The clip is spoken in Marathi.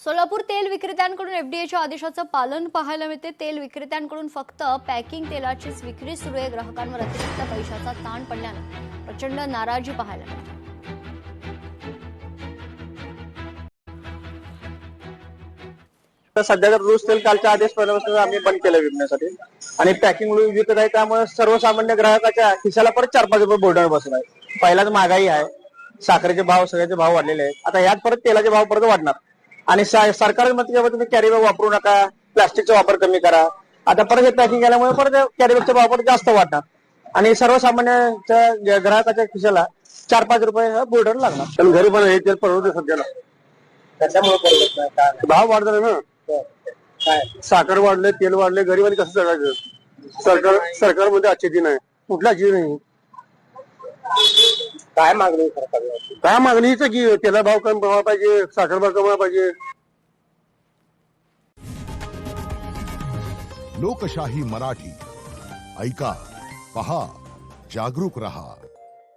सोलापूर तेल विक्रेत्यांकडून एफडीएच्या आदेशाचं पालन पाहायला मिळते। तेल विक्रेत्यांकडून फक्त पॅकिंग तेलाचीच विक्री सुरू आहे। ग्राहकांवर अतिरिक्त पैशाचा ताण पडल्याने प्रचंड नाराजी पाहायला मिळते। सध्या तर रोज तेल कालच्या आदेशापासून आम्ही बंद केलं विकण्यासाठी आणि पॅकिंग विकत आहे, त्यामुळे सर्वसामान्य ग्राहकाच्या खिशाला परत 4-5 रुपये बोर्डर बसला आहे। पहिलाच महागाई आहे, साखरेचे भाव सगळ्याचे भाव वाढलेले आहेत। आता यात परत तेलाचे भाव परत वाढणार आणि सरकार म्हणते तुम्ही कॅरी बॅग वापरू नका, प्लास्टिकचा वापर कमी करा। आता परत हे पॅकिंग केल्यामुळे परत कॅरी बॅगचा वापर जास्त वाढणार आणि सर्वसामान्य ग्राहकाच्या खिशाला 4-5 रुपये बोर्डर लागणार। पण घरी पण हे तेल परवडते सध्याला, त्याच्यामुळे परवडत नाही। भाव वाढतात ना, काय साखर वाढले, तेल वाढले, गरिबांनी कसं जगायचं? सरकारमध्ये अच्छी नाही, कुठल्या अच्छी नाही। काय मागणी सरकारला? काय मागणी हीच आहे की तेला भाव कमी व्हायला पाहिजे, साखर भाव कमी व्हायला पाहिजे। लोकशाही मराठी ऐका, पहा, जागरूक रहा।